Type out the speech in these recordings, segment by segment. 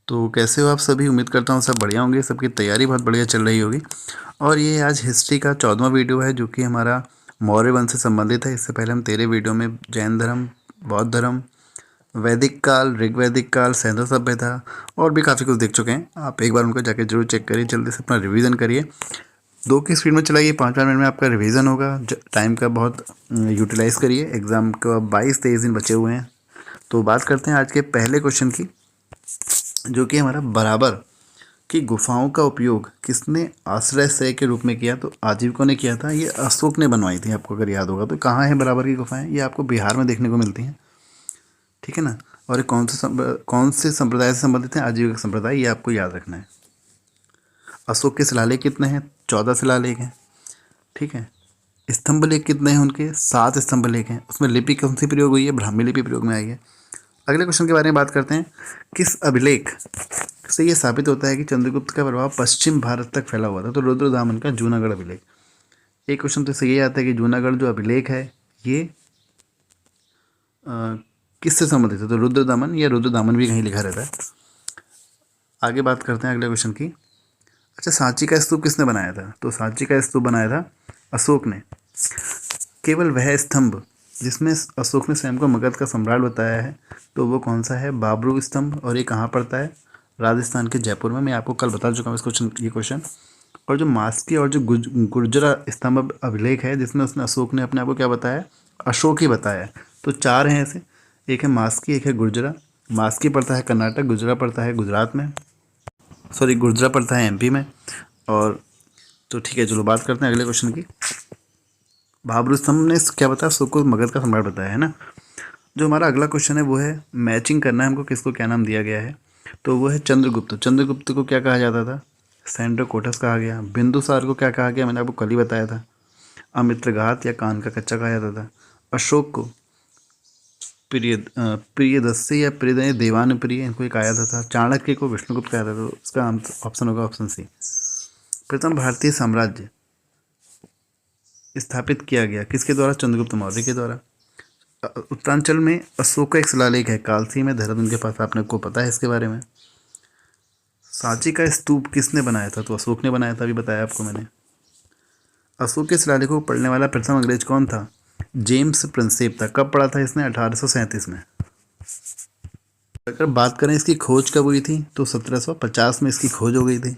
तो कैसे हो आप सभी? उम्मीद करता हूँ सब बढ़िया होंगे, सबकी तैयारी बहुत बढ़िया चल रही होगी। और ये आज हिस्ट्री का 14वां वीडियो है जो कि हमारा मौर्य वंश से संबंधित है। इससे पहले हम 13 वीडियो में जैन धर्म, बौद्ध धर्म, वैदिक काल, ऋग्वैदिक काल, सैंधव सभ्यता और भी काफ़ी कुछ देख चुके हैं। आप एक बार उनको जाके जरूर चेक करिए, जल्दी से अपना रिवीजन करिए। 2 की स्पीड में चलाइए, 5 मिनट में आपका रिवीजन होगा। टाइम का बहुत यूटिलाइज़ करिए। एग्ज़ाम का 22-23 दिन बचे हुए हैं। तो बात करते हैं आज के पहले क्वेश्चन की, जो कि हमारा बराबर की गुफाओं का उपयोग किसने आश्रय के रूप में किया? तो आजीविकों ने किया था। ये अशोक ने बनवाई थी, आपको अगर याद होगा। तो कहाँ है बराबर की गुफाएं? ये आपको बिहार में देखने को मिलती हैं, ठीक है ना। और ये कौन से संप्रदाय से संबंधित हैं? आजीविका संप्रदाय, ये आपको याद रखना है। अशोक के शिलालेख कितने हैं? 14 शिलालेख हैं, ठीक है। स्तंभ लेख कितने हैं उनके? 7 स्तंभ लेख हैं। उसमें लिपि कौन सी प्रयोग हुई है? ब्राह्मी लिपि प्रयोग में आई है। अगले क्वेश्चन के बारे में बात करते हैं। किस अभिलेख से ये साबित होता है कि चंद्रगुप्त का प्रभाव पश्चिम भारत तक फैला हुआ था? तो रुद्रदामन का जूनागढ़ अभिलेख। एक क्वेश्चन तो इससे ये आता है कि जूनागढ़ जो अभिलेख है ये किससे संबंधित है? तो रुद्रदामन या रुद्रदामन भी कहीं लिखा रहता है। आगे बात करते हैं अगले क्वेश्चन की। अच्छा, सांची का स्तूप किसने बनाया था? तो सांची का स्तूप बनाया था अशोक ने। केवल वह स्तंभ जिसमें अशोक ने स्वयं को मगध का सम्राट बताया है, तो वो कौन सा है? बाबरू स्तंभ। और ये कहाँ पड़ता है? राजस्थान के जयपुर में। मैं आपको कल बता चुका हूँ ये क्वेश्चन। और जो मास्की और जो गुर्जरा स्तंभ अभिलेख है, जिसमें उसने अशोक ने अपने आप को क्या बताया? अशोक ही बताया है। तो 4 हैं ऐसे, एक है मास्की, एक है गुर्जरा। मास्की पड़ता है कर्नाटक, गुर्जरा पड़ता है गुजरात में, सॉरी गुर्जरा पड़ता है एमपी में। और तो ठीक है, चलो बात करते हैं अगले क्वेश्चन की। बाबरू स्तंभ ने क्या बताया? अशोक को मगध का सम्राट बताया है ना। जो हमारा अगला क्वेश्चन है वो है मैचिंग करना है हमको, किसको क्या नाम दिया गया है। तो वो है चंद्रगुप्त। चंद्रगुप्त को क्या कहा जाता था? सेंड्रोकोटस कहा गया। बिंदुसार को क्या कहा गया? मैंने आपको कल ही बताया था, अमित्रघात या कान का कच्चा कहा जाता था। अशोक को प्रियदस्सी या प्रिय देवान प्रिय, इनको एक कहा जाता था। चाणक्य को विष्णुगुप्त कहा जाता था। तो इसका ऑप्शन होगा ऑप्शन सी। प्रथम भारतीय साम्राज्य स्थापित किया गया किसके द्वारा? चंद्रगुप्त मौर्य के द्वारा। उत्तरांचल में अशोक का एक शिलालेख है कालसी में, देहरादून के पास। आपने को पता है इसके बारे में। सांची का स्तूप किसने बनाया था? तो अशोक ने बनाया था, अभी बताया आपको मैंने। अशोक के शिलालेखों को पढ़ने वाला प्रथम अंग्रेज कौन था? जेम्स प्रिंसेप था। कब पढ़ा था इसने? 1837 में। अगर बात करें इसकी खोज कब हुई थी, तो 1750 में इसकी खोज हो गई थी।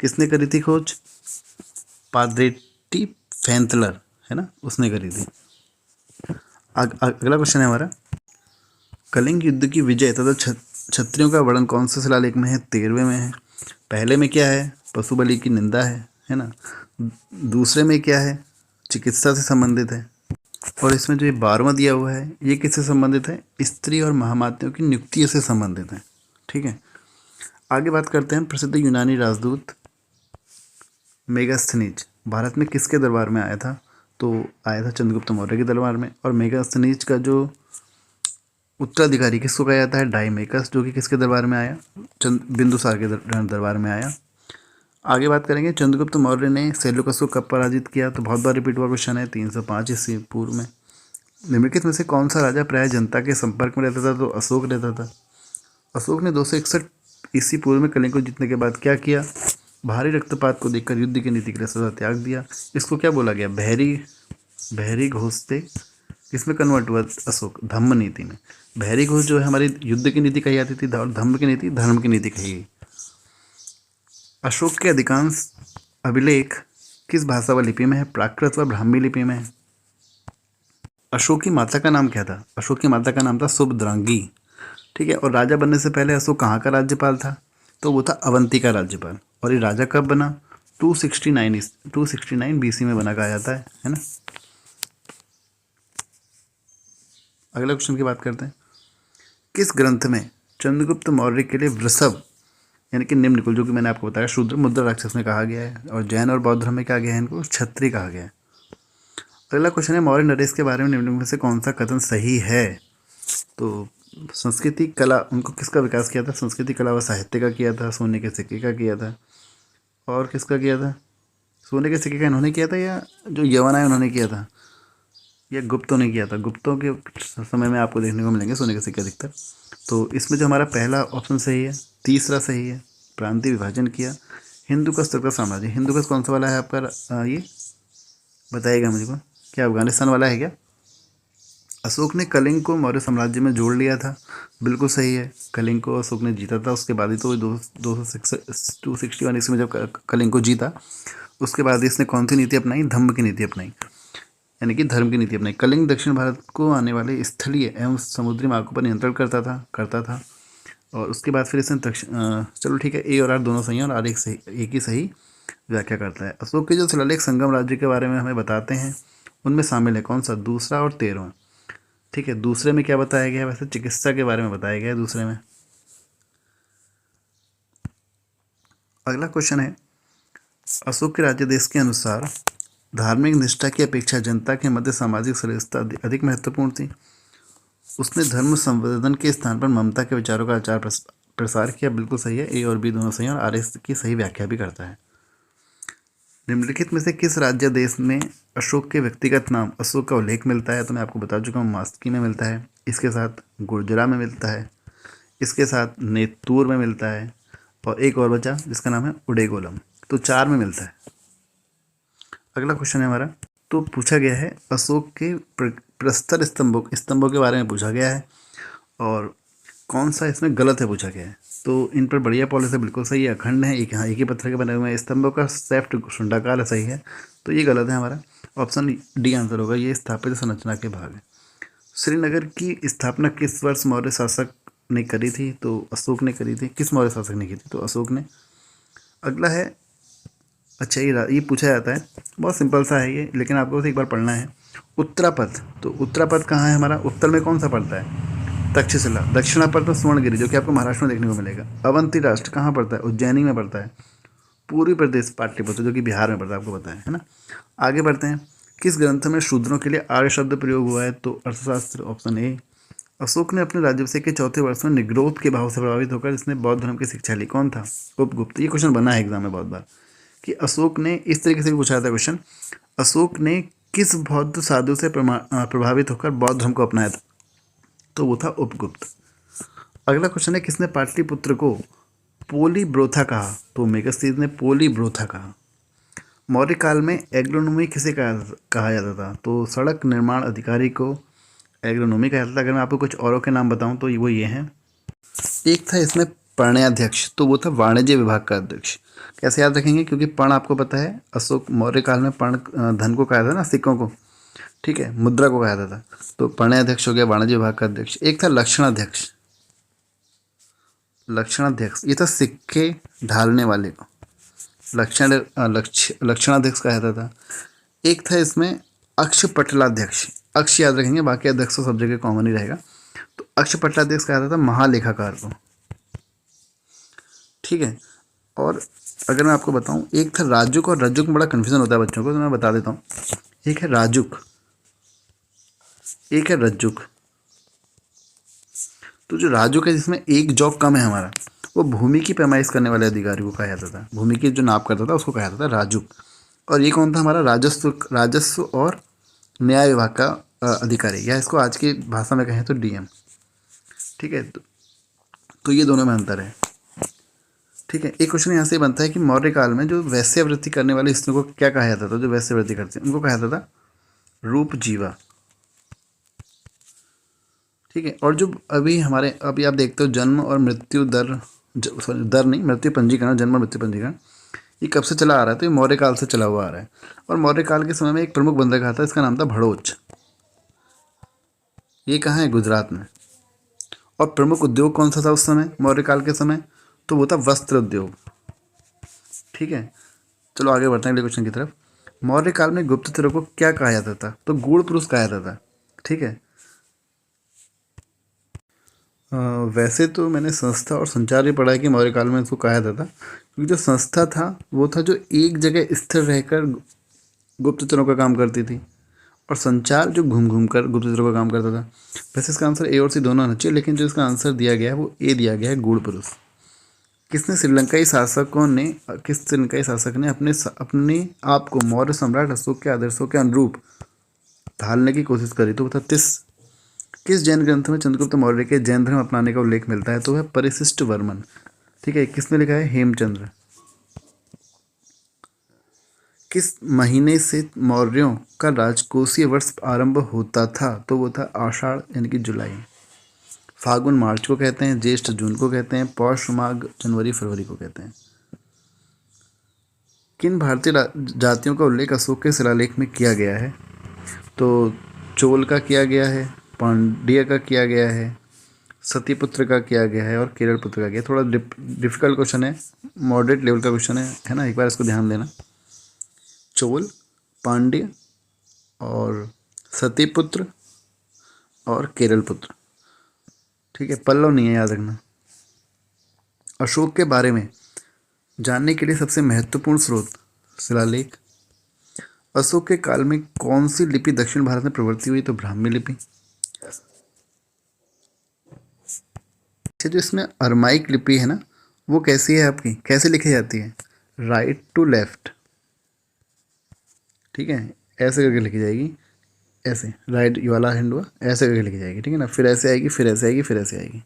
किसने करी थी खोज? पाद्रेटी फैंतलर, है ना, उसने करी थी। अगला क्वेश्चन है हमारा, कलिंग युद्ध की विजय तथा क्षत्रियों का वर्णन कौन से शिलालेख में है? 13वें में है। पहले में क्या है? पशु बलि की निंदा है ना। दूसरे में क्या है? चिकित्सा से संबंधित है। और इसमें जो ये 12वां दिया हुआ है, ये किससे संबंधित है? स्त्री और महामात्यों की नियुक्तियों से संबंधित है, ठीक है। आगे बात करते हैं। प्रसिद्ध यूनानी राजदूत मेगास्थनीज भारत में किसके दरबार में आया था? तो आया था चंद्रगुप्त मौर्य के दरबार में। और मेगास्थनीज का जो उत्तराधिकारी किसको कहा जाता है? डाइमेकस, जो कि किसके दरबार में आया? बिंदुसार के दरबार में आया। आगे बात करेंगे, चंद्रगुप्त मौर्य ने सेल्यूकस को कब पराजित किया? तो बहुत बार रिपीट हुआ क्वेश्चन है, 305 ईस्वी पूर्व में। निम्नलिखित में से कौन सा राजा प्राय जनता के संपर्क में रहता था? तो अशोक रहता था। अशोक ने 261 ईस्वी पूर्व में कलिंग को जीतने के बाद क्या किया? भारी रक्तपात को देखकर युद्ध की नीति के लिए सदा त्याग दिया। इसको क्या बोला गया? बहरी घोष से किसमें कन्वर्ट हुआ अशोक? धम्म नीति में। बहरी घोष जो है हमारी युद्ध की नीति कही जाती थी, और धम्म की नीति धर्म की नीति कही गई। अशोक के अधिकांश अभिलेख किस भाषा व लिपि में है? प्राकृत व ब्राह्मी लिपि में है। अशोक की माता का नाम क्या था? अशोक की माता का नाम था सुभद्रांगी, ठीक है। और राजा बनने से पहले अशोक कहाँ का राज्यपाल था? तो वो था अवंती का राज्यपाल। और ये राजा कब बना? 269 BC में बना, कहा जाता है ना। अगला क्वेश्चन की बात करते हैं। किस ग्रंथ में चंद्रगुप्त मौर्य के लिए वृषभ यानी कि निम्नकुल, जो कि मैंने आपको बताया, शूद्र मुद्रा राक्षस में कहा गया है। और जैन और बौद्ध धर्म में क्या गया है? इनको क्षत्रिय कहा गया है। अगला क्वेश्चन है, मौर्य नरेश के बारे में निम्नलिखित में से कौन सा कथन सही है? तो संस्कृति कला, उनको किसका विकास किया था? संस्कृति कला व साहित्य का किया था। सोने के सिक्के का किया था। और किसका किया था? सोने के सिक्के का इन्होंने किया था या जो यवन आए उन्होंने किया था? ये गुप्तों ने किया था। गुप्तों के समय में आपको देखने को मिलेंगे सोने के सिक्के अधिकतर। तो इसमें जो हमारा पहला ऑप्शन सही है, तीसरा सही है, प्रांतीय विभाजन किया, हिंदुकुश तुर्क साम्राज्य। हिंदुकुश कौन सा वाला है आपका? ये बताइएगा मुझे को, क्या अफगानिस्तान वाला है क्या? अशोक ने कलिंग को मौर्य साम्राज्य में जोड़ लिया था, बिल्कुल सही है। कलिंग को अशोक ने जीता था, उसके बाद ही तो 261 ईस्वी में जब कलिंग को जीता, उसके बाद इसने कौन सी नीति अपनाई? धम्म की नीति अपनाई, यानी कि धर्म की नीति अपनाई। कलिंग दक्षिण भारत को आने वाले स्थलीय एवं समुद्री मार्गों पर नियंत्रण करता था। और उसके बाद फिर इसने चलो ठीक है, ए और आर दोनों सही हैं और आर एक ही सही व्याख्या करता है। अशोक के जो शिलालेख संगम राज्य के बारे में हमें बताते हैं, उनमें शामिल है कौन सा? दूसरा और 13वां। ठीक है, दूसरे में क्या बताया गया है? वैसे चिकित्सा के बारे में बताया गया है दूसरे में। अगला क्वेश्चन है, अशोक के राज्यादेश के अनुसार धार्मिक निष्ठा की अपेक्षा जनता के मध्य सामाजिक श्रेष्ठता अधिक महत्वपूर्ण थी। उसने धर्म संवर्धन के स्थान पर ममता के विचारों का आचार प्रसार किया, बिल्कुल सही है। ए और बी दोनों सही है और आर एस की सही व्याख्या भी करता है। निम्नलिखित में से किस राज्यादेश में अशोक के व्यक्तिगत नाम अशोक का उल्लेख मिलता है? तो मैं आपको बता चुका हूँ, मास्की में मिलता है, इसके साथ गुर्जरा में मिलता है, इसके साथ नेतूर में मिलता है, और एक और बचा जिसका नाम है उडेगोलम। तो 4 में मिलता है। अगला क्वेश्चन है हमारा, तो पूछा गया है अशोक के प्रस्तर स्तंभों के बारे में पूछा गया है, और कौन सा इसमें गलत है पूछा गया है। तो इन पर बढ़िया पॉलिसी बिल्कुल सही है, अखंड है, एक ही पत्थर के बने हुए हैं। स्तंभों का सेफ्ट शुंडाकार है, सही है। तो ये गलत है हमारा, ऑप्शन डी आंसर होगा, ये स्थापित संरचना के भाग है। श्रीनगर की स्थापना किस वर्ष मौर्य शासक ने करी थी? तो अशोक ने करी थी। किस मौर्य शासक ने की थी? तो अशोक ने। अगला है, अच्छा ये पूछा जाता है, बहुत सिंपल सा है ये, लेकिन आपको बस एक बार पढ़ना है। उत्तरापथ, तो उत्तरापथ कहाँ है हमारा? उत्तर में कौन सा पड़ता है? तक्षशिला। दक्षिणापथ तो स्वर्णगिरी, जो कि आपको महाराष्ट्र में देखने को मिलेगा। अवंती राष्ट्र कहाँ पड़ता है? उज्जैनी में पड़ता है। पूर्वी प्रदेश पाटलिपुत्र, जो कि बिहार में पड़ता है, आपको पता है ना। आगे बढ़ते हैं, किस ग्रंथ में शूद्रों के लिए आर्य शब्द प्रयोग हुआ है? तो अर्थशास्त्र, ऑप्शन ए। अशोक ने अपने राज्याभिषेक के चौथे वर्ष में निग्रोध के भाव से प्रभावित होकर इसने बौद्ध धर्म की शिक्षा ली। कौन था? उपगुप्त। ये क्वेश्चन बना है एग्जाम में बहुत बार, कि अशोक ने, इस तरीके से भी पूछा था क्वेश्चन, अशोक ने किस बौद्ध साधु से प्रभावित होकर बौद्ध धर्म को अपनाया था? तो वो था उपगुप्त। अगला क्वेश्चन है, किसने पाटलिपुत्र को पोलीब्रोथा कहा? तो मेगस्थनीज ने पोलीब्रोथा कहा। मौर्य काल में एग्रोनोमी किसे कहा जाता था? तो सड़क निर्माण अधिकारी को एग्रोनोमी कहा जाता था। अगर मैं आपको कुछ औरों के नाम बताऊं तो वो ये हैं। एक था इसमें पर्ण्याध्यक्ष, तो वो था वाणिज्य विभाग का अध्यक्ष। कैसे याद रखेंगे? क्योंकि पर्ण आपको पता है, अशोक मौर्य काल में पर्ण धन को कहा था ना, सिक्कों को, ठीक है, मुद्रा को कहा था। तो पर्ण्याध्यक्ष हो गया वाणिज्य विभाग का अध्यक्ष। एक था लक्षणाध्यक्ष, ये था सिक्के ढालने वाले को लक्षणाध्यक्ष कहा जाता था। एक था इसमें अक्षपटलाध्यक्ष, अक्ष याद रखेंगे, बाकी अध्यक्ष तो सब जगह कॉमन ही रहेगा। तो अक्षपटलाध्यक्ष कहा जाता था महालेखाकार को, ठीक है। और अगर मैं आपको बताऊं, एक था राजुक, और रज्जुक में बड़ा कन्फ्यूजन होता है बच्चों को, तो मैं बता देता हूँ। एक है राजुक, एक है रज्जुक। तो जो राजुक है, जिसमें एक जॉक कम है हमारा, वो भूमि की पैमाइश करने वाले अधिकारी को कहा जाता था। भूमि की जो नाप करता था उसको कहा जाता था राजुक। और ये कौन था हमारा? राजस्व और न्याय विभाग का अधिकारी, या इसको आज की भाषा में कहें तो डीएम, ठीक है। तो ये दोनों में अंतर है, ठीक है। एक क्वेश्चन यहाँ से बनता है कि मौर्य काल में जो वैश्यवृत्ति करने वाले स्त्रियों को क्या कहा जाता था? जो वैश्यवृत्ति करते हैं उनको कहा जाता था रूपजीवा, ठीक है। और जो अभी आप देखते हो जन्म और मृत्यु दर, सॉरी दर नहीं, मृत्यु पंजीकरण, जन्म और मृत्यु पंजीकरण, ये कब से चला आ रहा है? तो ये मौर्य काल से चला हुआ आ रहा है। और मौर्य काल के समय में एक प्रमुख बंदरगाह था, इसका नाम था भड़ोच। ये कहाँ है? गुजरात में। और प्रमुख उद्योग कौन सा था उस समय, मौर्य काल के समय? तो वो था वस्त्र उद्योग, ठीक है। चलो आगे बढ़ते हैं अगले क्वेश्चन की तरफ। मौर्य काल में गुप्तचरों को क्या कहा जाता था? तो गूढ़ पुरुष कहा जाता था, ठीक है। वैसे तो मैंने संस्था और संचार भी पढ़ा है कि मौर्य काल में इसको कहा जाता था, क्योंकि जो संस्था था वो था जो एक जगह स्थिर रहकर गुप्तचरों का काम करती थी, और संचार जो घूम घूम कर गुप्तचरों का काम करता था। वैसे इसका आंसर ए और सी दोनों आना चाहिए, लेकिन जो इसका आंसर दिया गया है वो ए दिया गया है, गूढ़ पुरुष। किस श्रीलंकाई शासक ने अपने आप को मौर्य सम्राट अशोक के आदर्शों के अनुरूप ढालने की कोशिश करी। तो बता किस जैन ग्रंथ में चंद्रगुप्त मौर्य के जैन धर्म अपनाने का उल्लेख मिलता है? तो है परिशिष्ट वर्मन। ठीक है, किसने लिखा है? हेमचंद्र। किस महीने से मौर्यों का राजकोषीय वर्ष आरंभ होता था? तो वो था आषाढ़ यानी कि जुलाई। फागुन मार्च को कहते हैं, ज्येष्ठ जून को कहते हैं, पौष माघ जनवरी फरवरी को कहते हैं। किन भारतीय जातियों का उल्लेख अशोक के शिलालेख में किया गया है? तो चोल का किया गया है, पांड्य का किया गया है, सतीपुत्र का किया गया है और केरल पुत्र का किया। थोड़ा डिफिकल्ट क्वेश्चन है, मॉडरेट लेवल का क्वेश्चन है ना, एक बार इसको ध्यान देना। चोल, पांड्य और सतीपुत्र और केरल पुत्र। ठीक है, पल्लव नहीं है, याद रखना। अशोक के बारे में जानने के लिए सबसे महत्वपूर्ण स्रोत शिलालेख। अशोक के काल में कौन सी लिपि दक्षिण भारत में प्रवृत्ति हुई? तो ब्राह्मी लिपि। जो इसमें अरमाइक लिपि है ना, वो कैसी है आपकी, कैसे लिखी जाती है? Right to left. ठीक है, ऐसे करके लिखी जाएगी, ऐसे राइट ये वाला हैंड हुआ, ऐसे करके लिखी जाएगी। ठीक है ना, फिर ऐसे आएगी, फिर ऐसे आएगी, फिर ऐसे आएगी।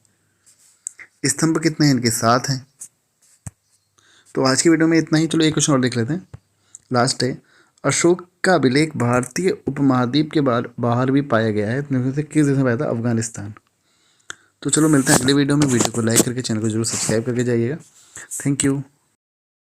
स्तंभ कितने हैं इनके? 7 हैं। तो आज की वीडियो में इतना ही। चलो एक क्वेश्चन और देख लेते हैं, लास्ट है। अशोक का अभिलेख भारतीय उपमहाद्वीप के बाहर भी पाया गया है, इनमें से किस देश में पाया था? अफगानिस्तान। तो चलो मिलते हैं अगले वीडियो में। वीडियो को लाइक करके चैनल को जरूर सब्सक्राइब करके जाइएगा। Thank you.